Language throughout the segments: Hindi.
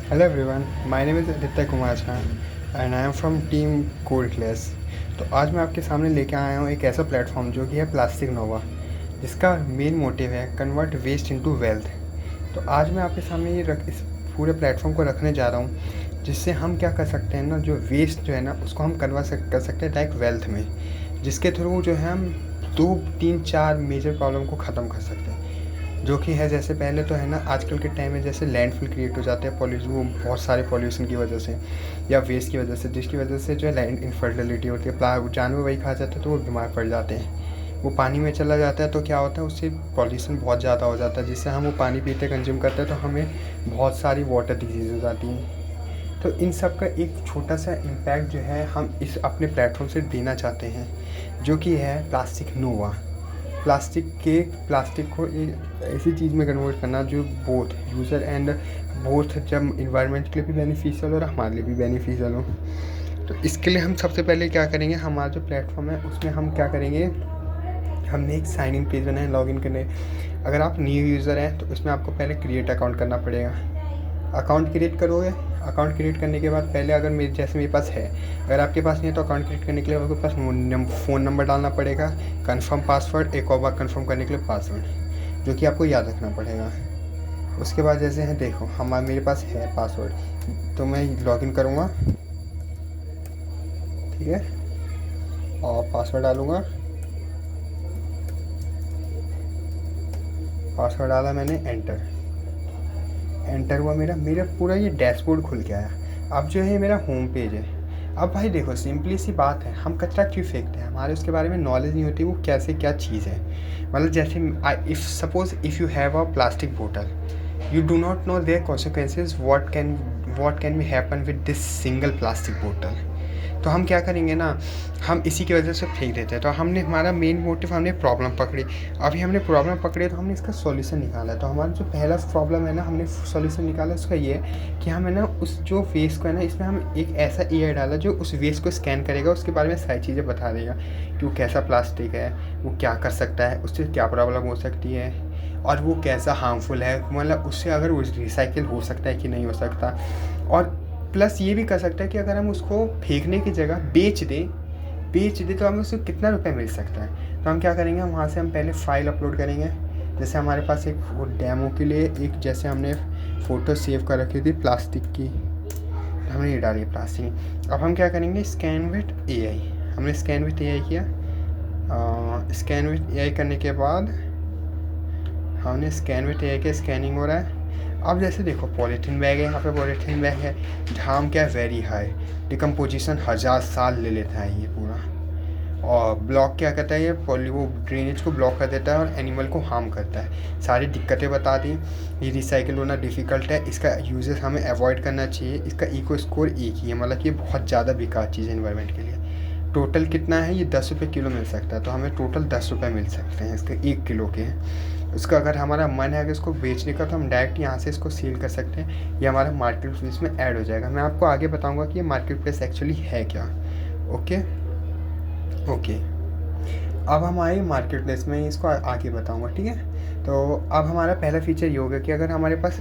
Hello everyone, my name is Aditya Kumar Jha and I am from team code class. तो आज मैं आपके सामने लेके आया हूँ एक ऐसा प्लेटफॉर्म जो कि है प्लास्टिक नोवा, जिसका मेन मोटिव है कन्वर्ट वेस्ट इनटू वेल्थ। तो आज मैं आपके सामने इस पूरे प्लेटफॉर्म को रखने जा रहा हूँ, जिससे हम क्या कर सकते हैं ना, जो वेस्ट जो है ना उसको हम कर सकते हैं डायरेक्ट वेल्थ में, जिसके थ्रू जो है हम 2 3 4 मेजर प्रॉब्लम को ख़त्म कर सकते हैं। जो कि है, जैसे पहले तो है ना, आजकल के टाइम में जैसे लैंडफिल क्रिएट हो जाते हैं पॉल्यूशन, वो बहुत सारे पॉल्यूशन की वजह से या वेस्ट की वजह से, जिसकी वजह से जो है लैंड इनफर्टिलिटी होती है, जानवर वही खा जाते हैं तो वो बीमार पड़ जाते हैं। वो पानी में चला जाता है तो क्या होता है, उससे पॉल्यूशन बहुत ज़्यादा हो जाता है, जिससे हम वो पानी पीते कंज्यूम करते हैं तो हमें बहुत सारी वाटर डिजीज़ हो जाती हैं। तो इन सब का एक छोटा सा इम्पैक्ट जो है हम इस अपने प्लेटफॉर्म से देना चाहते हैं, जो कि है प्लास्टिक नोवा। प्लास्टिक को एक ऐसी चीज़ में कन्वर्ट करना जो बोथ यूज़र एंड बोथ जब इन्वायरमेंट के लिए भी बेनिफिशियल और हमारे लिए भी बेनिफिशियल हो। तो इसके लिए हम सबसे पहले क्या करेंगे, हमारा जो प्लेटफॉर्म है उसमें हम क्या करेंगे, हमने एक साइन इन पेज बनाया लॉगिन करने। अगर आप न्यू यूज़र हैं तो इसमें आपको पहले क्रिएट अकाउंट करना पड़ेगा। अकाउंट क्रिएट करोगे, अकाउंट क्रिएट करने के बाद पहले अगर मेरे पास है, अगर आपके पास नहीं है तो अकाउंट क्रिएट करने के लिए आपके पास फ़ोन नंबर डालना पड़ेगा, कंफर्म पासवर्ड, एक और बार कंफर्म करने के लिए पासवर्ड, जो कि आपको याद रखना पड़ेगा। उसके बाद जैसे है, देखो मेरे पास है पासवर्ड, तो मैं लॉगिन करूँगा, ठीक है, और पासवर्ड डालूँगा। पासवर्ड डाला मैंने, एंटर हुआ, मेरा पूरा ये डैशबोर्ड खुल के आया। अब जो है मेरा होम पेज है। अब भाई देखो, सिंपली सी बात है, हम कचरा क्यों फेंकते हैं, हमारे उसके बारे में नॉलेज नहीं होती वो कैसे क्या चीज़ है। मतलब जैसे if suppose if you have a plastic बोतल, you do not know their consequences, what can be happen with this single plastic bottle। तो हम क्या करेंगे ना, हम इसी की वजह से फेंक देते हैं। तो हमने हमारा मेन मोटिव, हमने प्रॉब्लम पकड़ी। अभी हमने प्रॉब्लम पकड़ी तो हमने इसका सॉल्यूशन निकाला। तो हमारा जो पहला प्रॉब्लम है ना, हमने सॉल्यूशन निकाला उसका ये है कि हमें ना उस जो वेस्ट को है ना, इसमें हम एक ऐसा एआई डाला जो उस वेस्ट को स्कैन करेगा, उसके बारे में सारी चीज़ें बता देगा कि वो कैसा प्लास्टिक है, वो क्या कर सकता है, उससे क्या प्रॉब्लम हो सकती है, और वो कैसा हार्मफुल है, मतलब उससे अगर वो रिसाइकिल हो सकता है कि नहीं हो सकता। और प्लस ये भी कर सकता है कि अगर हम उसको फेंकने की जगह बेच दें तो हमें उससे कितना रुपए मिल सकता है। तो हम क्या करेंगे, वहाँ से हम पहले फ़ाइल अपलोड करेंगे। जैसे हमारे पास एक डेमो के लिए एक, जैसे हमने फ़ोटो सेव कर रखी थी प्लास्टिक की, तो हमने ये डाली प्लास्टिक। अब हम क्या करेंगे, स्कैन विथ एआई। हमने स्कैन विथ एआई किया। स्कैन विथ एआई करने के बाद हमने स्कैन विथ एआई के स्कैनिंग हो रहा है। अब जैसे देखो पॉलीथीन बैग है, यहाँ पे पॉलीथीन बैग है, झाम क्या वेरी हाई, डिकम्पोजिशन 1000 साल ले लेता है ये पूरा। और ब्लॉक क्या करता है, ये वो ड्रेनेज को ब्लॉक कर देता है और एनिमल को हार्म करता है। सारी दिक्कतें बता दी। ये रिसाइकिल होना डिफ़िकल्ट है, इसका यूजेस हमें अवॉइड करना चाहिए। इसका इको स्कोर 1 ही है, मतलब कि ये बहुत ज़्यादा बेकार चीज़ है इन्वायरमेंट के लिए। टोटल कितना है, ये 10 रुपये किलो मिल सकता है, तो हमें टोटल 10 रुपये मिल सकते हैं इसके 1 किलो के। उसका अगर हमारा मन है अगर इसको बेचने का, तो हम डायरेक्ट यहाँ से इसको सेल कर सकते हैं, ये हमारा मार्केट प्लेस में ऐड हो जाएगा। मैं आपको आगे बताऊँगा कि ये मार्केट प्लेस एक्चुअली है क्या। ओके ओके, अब हम आए मार्केट प्लेस में, इसको आगे बताऊंगा, ठीक है। तो अब हमारा पहला फीचर ये होगा कि अगर हमारे पास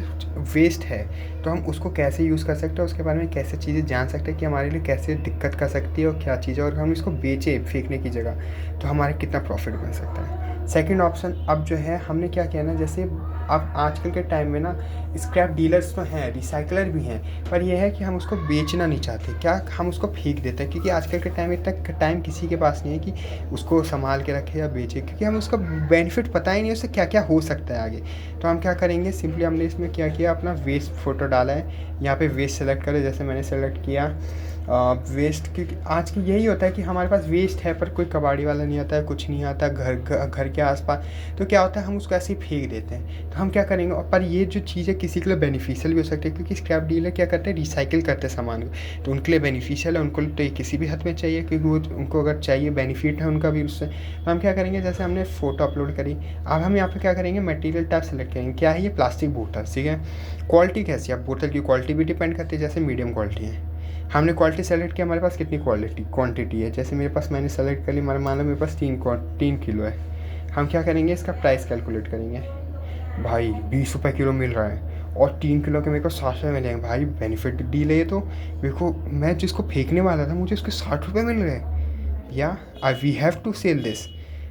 वेस्ट है तो हम उसको कैसे यूज़ कर सकते हैं, उसके बारे में कैसे चीज़ें जान सकते हैं कि हमारे लिए कैसे दिक्कत कर सकती है और क्या चीज़ है, और हम इसको बेचें फेंकने की जगह तो हमारा कितना प्रॉफिट बन सकता है। सेकंड ऑप्शन, अब जो है हमने क्या किया ना, जैसे अब आजकल के टाइम में ना स्क्रैप डीलर्स तो हैं, रिसाइकलर भी हैं, पर यह है कि हम उसको बेचना नहीं चाहते, क्या हम उसको फेंक देते हैं, क्योंकि आजकल के टाइम में इतना टाइम किसी के पास नहीं है कि उसको संभाल के रखे या बेचे, क्योंकि हमें उसका बेनिफिट पता ही नहीं उससे क्या क्या हो सकता है आगे। तो हम क्या करेंगे, सिंपली हमने इसमें क्या किया, अपना वेस्ट फ़ोटो डाला है, यहाँ पे वेस्ट सेलेक्ट करें, जैसे मैंने सेलेक्ट किया वेस्ट। क्योंकि आज की यही होता है कि हमारे पास वेस्ट है पर कोई कबाड़ी वाला नहीं आता है, कुछ नहीं आता घर के आसपास, तो क्या होता है हम उसको ऐसे ही फेंक देते हैं। तो हम क्या करेंगे, पर ये जो चीज़ है किसी के लिए बेनिफिशियल भी हो सकती है, क्योंकि स्क्रैप डीलर क्या करते हैं, रिसाइकिल करते हैं सामान को, तो उनके लिए बेनिफिशियल है, उनको तो ये किसी भी हद में चाहिए, क्योंकि वो उनको अगर चाहिए बेनिफिट है उनका भी उससे। तो हम क्या करेंगे, जैसे हमने फ़ोटो अपलोड करी, अब हम यहाँ पे क्या करेंगे, मटेरियल टाइप सेलेक्ट करेंगे, क्या है ये प्लास्टिक बोतल, ठीक है। क्वालिटी कैसी है, अब बोतल की क्वालिटी भी डिपेंड करती है, जैसे मीडियम क्वालिटी है, हमने क्वालिटी सेलेक्ट किया, हमारे पास कितनी क्वांटिटी है, जैसे मेरे पास मैंने सेलेक्ट कर ली, मान लो मेरे पास 3 किलो है। हम क्या करेंगे, इसका प्राइस कैलकुलेट करेंगे, भाई 20 रुपये किलो मिल रहा है, और 3 किलो के मेरे को 60 रुपये मिलेंगे। भाई बेनिफिट डील है ये तो। मेरे को, मैं जिसको फेंकने वाला था मुझे उसके 60 रुपये मिल गए। या I we have to sell this.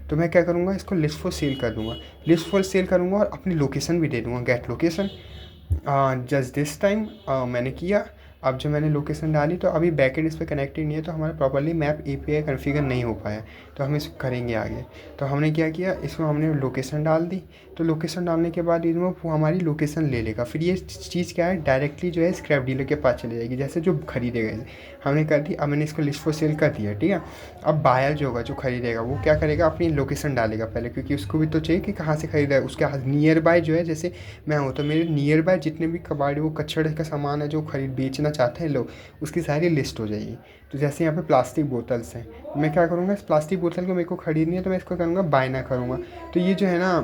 तो मैं क्या करूँगा, इसको लिस्ट फॉर सेल कर दूँगा, लिस्ट फॉर सेल करूँगा और अपनी लोकेशन भी दे दूँगा, get location. Just this time मैंने किया। अब जो मैंने लोकेशन डाली तो अभी बैकएंड इस पर कनेक्टेड नहीं है, तो हमारा प्रॉपर्ली मैप एपीआई कॉन्फ़िगर नहीं हो पाया, तो हम इसको करेंगे आगे। तो हमने क्या किया, इसमें हमने लोकेशन डाल दी। तो लोकेशन डालने के बाद इसमें वो हमारी लोकेशन ले लेगा। फिर ये चीज़ क्या है, डायरेक्टली जो है स्क्रैप डीलर के पास चली जाएगी, जैसे जो खरीदेगा। हमने कर दी। अब मैंने इसको लिस्ट फॉर सेल कर दिया, ठीक है। अब बायर जो होगा, जो खरीदेगा, वो क्या करेगा, अपनी लोकेशन डालेगा पहले, क्योंकि उसको भी तो चाहिए कि कहाँ से खरीदा है। उसके नियर बाय जो है, जैसे मैं हूँ तो मेरे नियर बाय जितने भी कबाड़ी वो कचड़े का सामान है जो खरीद बेचना चाहते हैं लोग, उसकी सारी लिस्ट हो जाएगी। तो जैसे यहाँ पे प्लास्टिक बोतल्स हैं, मैं क्या करूँगा, इस प्लास्टिक बोतल को मेरे को खरीदनी है तो मैं इसको करूँगा बाय ना करूँगा। तो ये जो है ना,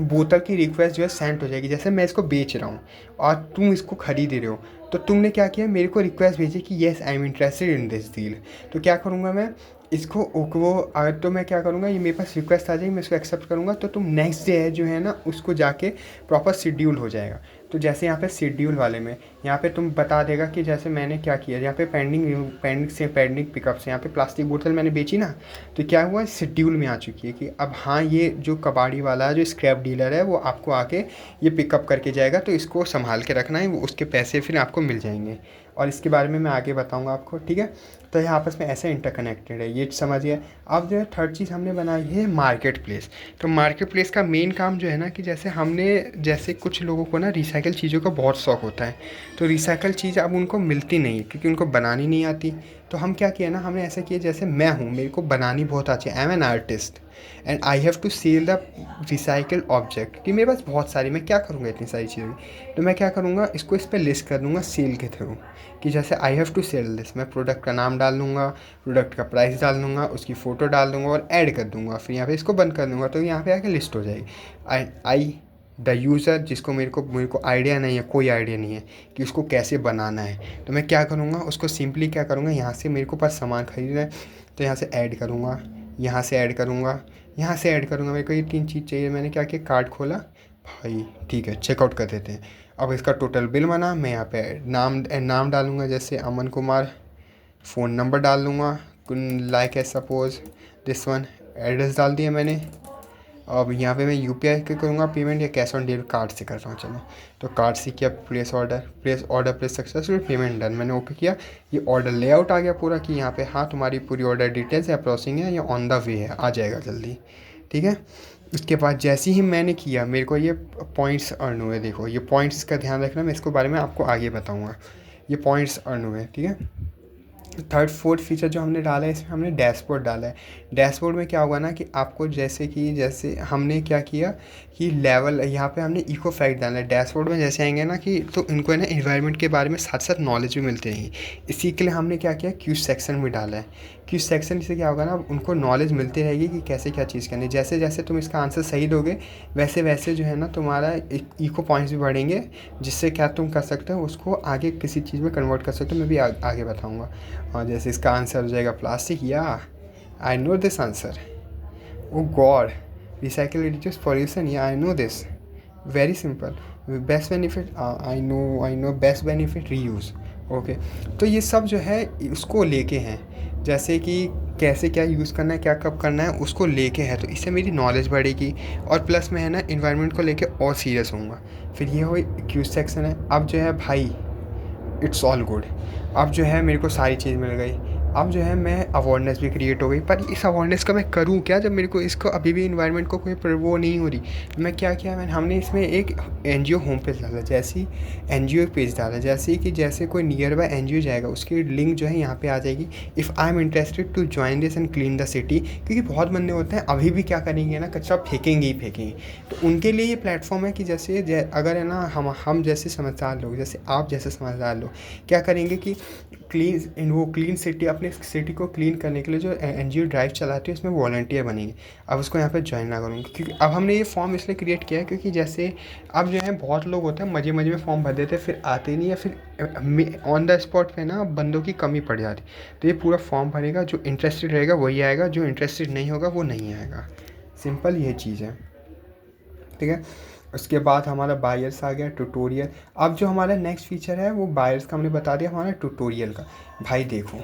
बोतल की रिक्वेस्ट जो है सेंड हो जाएगी। जैसे मैं इसको बेच रहा हूँ और तुम इसको खरीद रहे हो, तो तुमने क्या किया, मेरे को रिक्वेस्ट भेजी कि yes I am interested in this deal. तो क्या करूँगा मैं, इसको वो तो मैं क्या करूँगा, ये मेरे पास रिक्वेस्ट आ जाएगी, मैं इसको एक्सेप्ट करूँगा। तो तुम नेक्स्ट डे है जो है ना, उसको जाके प्रॉपर शेड्यूल हो जाएगा। तो जैसे यहाँ पे शेड्यूल वाले में यहाँ पे तुम बता देगा कि जैसे मैंने क्या किया, यहाँ पे पेंडिंग पिकअप से यहाँ पे प्लास्टिक बोतल मैंने बेची ना, तो क्या हुआ, शेड्यूल में आ चुकी है कि अब हाँ, ये जो कबाड़ी वाला है, जो स्क्रैप डीलर है, वो आपको आके ये पिकअप करके जाएगा, तो इसको संभाल के रखना है, वो उसके पैसे फिर आपको मिल जाएंगे। और इसके बारे में मैं आगे बताऊंगा आपको, ठीक है। तो ये आपस में ऐसे इंटरकनेक्टेड है, ये समझिए। अब जो है थर्ड चीज़ हमने बनाई है मार्केट प्लेस। तो मार्केट प्लेस का मेन काम जो है ना, कि जैसे कुछ लोगों को ना रिसाइकल चीज़ों का बहुत शौक़ होता है, तो रिसाइकल चीज़ अब उनको मिलती नहीं है क्योंकि उनको बनानी नहीं आती। तो हम क्या किया ना, हमने ऐसा किया, जैसे मैं हूँ, मेरे को बनानी बहुत आती है, I am an artist and I have to sell the recycle object, कि मेरे पास बहुत सारी, मैं क्या करूँगा इतनी सारी चीज़ें। तो मैं क्या करूँगा, इसको इस पर लिस्ट कर दूँगा सेल के थ्रू, कि जैसे I have to sell this. मैं प्रोडक्ट का नाम डाल दूँगा, प्रोडक्ट का प्राइस डाल दूँगा, उसकी फ़ोटो डाल दूँगा और ऐड कर दूँगा। फिर यहाँ पे इसको बंद कर दूँगा, तो यहाँ पे आके लिस्ट हो जाएगी। आई द यूज़र, जिसको मेरे को आइडिया नहीं है, कोई आइडिया नहीं है कि उसको कैसे बनाना है, तो मैं क्या करूँगा, उसको सिंपली क्या करूँगा, यहाँ से मेरे को पास सामान खरीदना है, तो यहाँ से ऐड करूँगा, यहाँ से ऐड करूँगा, यहाँ से ऐड करूँगा। मेरे को ये 3 चीज़ चाहिए। मैंने क्या किया, कार्ड खोला, भाई ठीक है, चेकआउट कर देते हैं। अब इसका टोटल बिल बना, मैं यहाँ पे नाम डालूँगा, जैसे अमन कुमार, फ़ोन नंबर डाल दूँगा, लाइक है सपोज़ दिस वन, एड्रेस डाल दिया मैंने। अब यहाँ पे मैं यूपीआई के करूँगा पेमेंट या कैश ऑन डिलीवरी, कार्ड से कर रहा हूँ। चलो, तो कार्ड से किया, प्लेस सक्सेसफुल, पेमेंट डन, मैंने ओके किया। ये ऑर्डर लेआउट आ गया पूरा, कि यहाँ पे हाँ, तुम्हारी पूरी ऑर्डर डिटेल्स है, प्रोसेसिंग है, या ऑन द वे है, आ जाएगा जल्दी, ठीक है। उसके बाद जैसे ही मैंने किया, मेरे को ये पॉइंट्स अर्न हुए। देखो, ये पॉइंट्स का ध्यान रखना, मैं इसके बारे में आपको आगे बताऊँगा। ये पॉइंट्स अर्न हुए, ठीक है। थर्ड फोर्थ फीचर जो हमने डाला है, इसमें हमने डैशबोर्ड डाला है। डैशबोर्ड में क्या होगा ना, कि आपको जैसे हमने क्या किया कि लेवल, यहाँ पे हमने इको फैक्ट डाला है। डैशबोर्ड में जैसे आएंगे ना, कि तो इनको है ना इन्वायरमेंट के बारे में साथ साथ नॉलेज भी मिलती रहेगी। इसी के लिए हमने क्या किया, क्यूज सेक्शन भी डाला है। क्यूज सेक्शन से क्या होगा ना, उनको नॉलेज मिलती रहेगी कि कैसे क्या चीज़ करनी है। जैसे जैसे तुम इसका आंसर सही दोगे, वैसे वैसे जो है ना, तुम्हारा इको पॉइंट्स भी बढ़ेंगे, जिससे क्या तुम कर सकते हो, उसको आगे किसी चीज़ में कन्वर्ट कर सकते हो। मैं भी आगे बताऊँगा। और जैसे इसका आंसर हो जाएगा प्लास्टिक, या I know this answer, oh God, recycle reduce pollution, या I know this, very simple. Best benefit, I know best benefit reuse, okay. तो ये सब जो है उसको लेके हैं, जैसे कि कैसे क्या यूज़ करना है, क्या कब करना है, उसको लेके है। तो इससे मेरी नॉलेज बढ़ेगी, और प्लस में है ना, इन्वायरमेंट को लेके और सीरियस होऊंगा। फिर ये हो क्यूज सेक्शन है। अब जो है भाई, इट्स ऑल गुड। अब जो है मेरे को सारी चीज़ मिल गई। अब जो है मैं अवेयरनेस भी क्रिएट हो गई, पर इस अवेयरनेस का मैं करूँ क्या, जब मेरे को इसको अभी भी इन्वायरमेंट को कोई वो नहीं हो रही। मैं क्या किया, हमने इसमें एक एनजीओ होम पेज डाला। जैसे ही एनजीओ पेज डाला, जैसे कोई नियर बाय एनजीओ जाएगा, उसकी लिंक जो है यहाँ पे आ जाएगी, if I am interested to join this and clean the city. क्योंकि बहुत बंदे होते हैं अभी भी क्या करेंगे ना, कचरा फेंकेंगे ही फेंकेंगे। तो उनके लिए ये प्लेटफॉर्म है कि जैसे अगर है ना, हम जैसे समझदार लोग, जैसे आप जैसे समझदार लोग क्या करेंगे कि क्लीन सिटी, अपने सिटी को क्लीन करने के लिए जो एनजीओ ड्राइव चलाती है, उसमें वॉलंटियर बनेंगे। अब उसको यहाँ पे ज्वाइन ना करूँगी, क्योंकि अब हमने ये फॉर्म इसलिए क्रिएट किया है, क्योंकि जैसे अब जो है बहुत लोग होते हैं मज़े में फॉर्म भर देते हैं, फिर आते नहीं है, फिर ऑन द स्पॉट पे ना बंदों की कमी पड़ जाती। तो ये पूरा फॉर्म भरेगा, जो इंटरेस्टेड रहेगा वही आएगा, जो इंटरेस्टेड नहीं होगा वो नहीं आएगा। सिंपल ये चीज़ है, ठीक है। उसके बाद हमारा बायर्स आ गया, ट्यूटोरियल। अब जो हमारा नेक्स्ट फीचर है वो बायर्स का हमने बता दिया, हमारा ट्यूटोरियल का। भाई देखो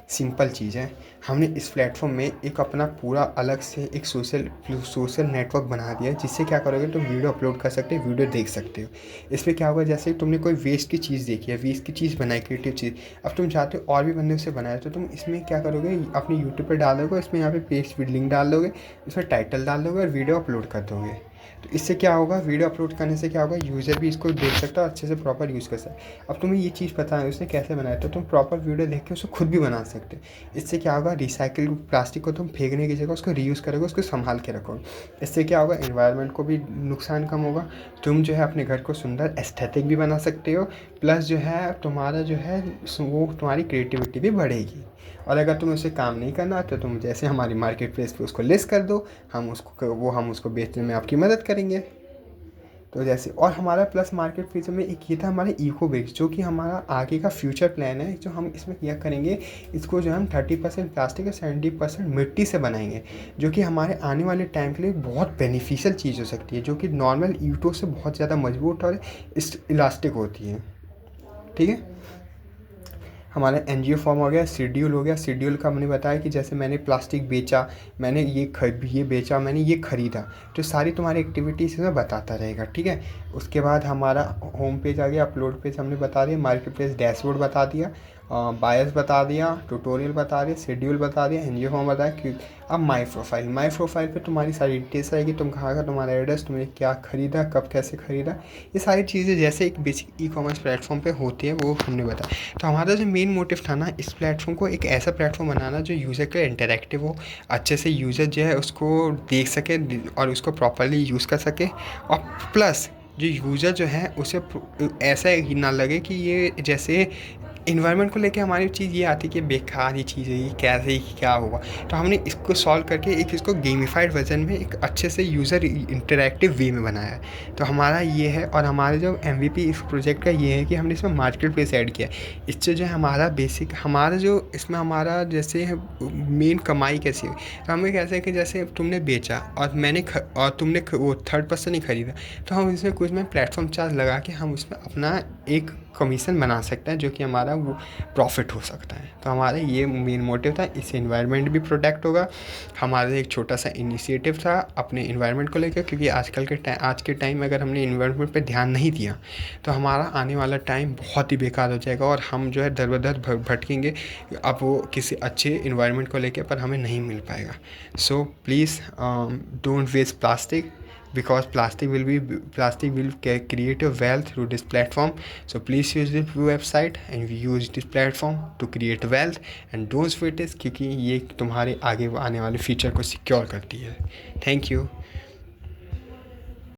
सिंपल चीज़ है, हमने इस प्लेटफॉर्म में एक अपना पूरा अलग से एक सोशल नेटवर्क बना दिया है, जिससे क्या करोगे तुम वीडियो अपलोड कर सकते हो, वीडियो देख सकते हो। इसमें क्या होगा, जैसे तुमने कोई वेस्ट की चीज़ देखी है, वेस्ट की चीज़ बनाई, क्रिएटिव चीज़, अब तुम चाहते हो और भी बंदे उसे बनाए, तो तुम इसमें क्या करोगे, अपने यूट्यूब पर डालोगे, इसमें यहाँ पे पेस्ट लिंक डाल दोगे, इसमें टाइटल डाल दोगे और वीडियो अपलोड कर दोगे। तो इससे क्या होगा, वीडियो अपलोड करने से क्या होगा, यूज़र भी इसको देख सकता है, अच्छे से प्रॉपर यूज़ कर सकता है। अब तुम्हें ये चीज़ पता है उसने कैसे बनाया, तो तुम प्रॉपर वीडियो देख के उसको खुद भी बना सकते हो। इससे क्या होगा, रिसाइकिल प्लास्टिक को तुम फेंकने की जगह उसको रीयूज़ करोगे, उसको संभाल के रखो। इससे क्या होगा, एनवायरनमेंट को भी नुकसान कम होगा, तुम जो है अपने घर को सुंदर एस्थेटिक भी बना सकते हो, प्लस जो है तुम्हारा जो है वो तुम्हारी क्रिएटिविटी भी बढ़ेगी। और अगर तुम्हें उसे काम नहीं करना तो तुम जैसे हमारी मार्केट प्लेस पे उसको लिस्ट कर दो, हम उसको बेचने में आपकी मदद करेंगे। तो जैसे, और हमारा प्लस मार्केट प्लेस में एक ये था हमारे इको ब्रिक्स, जो कि हमारा आगे का फ्यूचर प्लान है, जो हम इसमें क्या करेंगे, इसको जो हम 30% प्लास्टिक और 70% मिट्टी से बनाएंगे, जो कि हमारे आने वाले टाइम के लिए बहुत बेनिफिशियल चीज़ हो सकती है, जो कि नॉर्मल ईंटों से बहुत ज़्यादा मजबूत और इलास्टिक होती है। ठीक है, हमारा एनजीओ फॉर्म हो गया, शेड्यूल हो गया। शेड्यूल का हमने बताया कि जैसे मैंने प्लास्टिक बेचा, मैंने ये बेचा, मैंने ये ख़रीदा, तो सारी तुम्हारी एक्टिविटीज़ इसमें बताता रहेगा। ठीक है, उसके बाद हमारा होम पेज आ गया, अपलोड पेज हमने बता दिया, मार्केट प्लेस डैशबोर्ड बता दिया, बायर्स बता दिया, ट्यूटोरियल बता दिया, शेड्यूल बता दिया, एनजीओ फॉर्म बताया कि अब माई प्रोफाइल पे तुम्हारी सारी डिटेल्स रहेगी, तुम कहाँ का, तुम्हारा एड्रेस, तुमने क्या ख़रीदा, कब कैसे ख़रीदा, ये सारी चीज़ें जैसे एक बेसिक ई कॉमर्स प्लेटफॉर्म पे होती है वो हमने बताया। तो हमारा जो मेन मोटिव था ना, इस प्लेटफॉर्म को एक ऐसा प्लेटफॉर्म बनाना जो यूज़र के लिए इंटरेक्टिव हो, अच्छे से यूज़र जो है उसको देख सके और उसको प्रॉपरली यूज़ कर सके, और प्लस जो यूज़र जो है उसे ऐसा ही ना लगे कि ये जैसे इन्वायरमेंट को लेके हमारी चीज़ ये आती है कि बेकार ये चीज़ है, ये कैसे क्या होगा। तो हमने इसको सॉल्व करके एक इसको गेमिफाइड वर्जन में एक अच्छे से यूज़र इंटरेक्टिव वे में बनाया है। तो हमारा ये है, और हमारे जो MVP इस प्रोजेक्ट का ये है कि हमने इसमें मार्केट प्लेस ऐड किया है। इससे जो है हमारा बेसिक, हमारा जो इसमें हमारा जैसे मेन कमाई कैसी हुई, तो हमें कैसे है कि जैसे तुमने बेचा और और तुमने वो थर्ड पर्सन ही ख़रीदा, तो हम इसमें कुछ में प्लेटफॉर्म चार्ज लगा के हम उसमें अपना एक कमीशन बना सकते हैं, जो कि हमारा वो प्रॉफिट हो सकता है। तो हमारा ये मेन मोटिव था, इससे इन्वायरमेंट भी प्रोटेक्ट होगा। हमारा एक छोटा सा इनिशिएटिव था अपने इन्वायरमेंट को लेकर, क्योंकि आज के टाइम में अगर हमने इन्वायरमेंट पे ध्यान नहीं दिया तो हमारा आने वाला टाइम बहुत ही बेकार हो जाएगा, और हम जो है दर बदर भटकेंगे अब वो किसी अच्छे इन्वायरमेंट को लेकर, पर हमें नहीं मिल पाएगा। So please don't waste plastic, because plastic will create a wealth through this platform. So please use this website and use this platform to create wealth, and don't sweat it, क्योंकि ये तुम्हारे आगे आने वाले फ्यूचर को सिक्योर करती है। Thank you.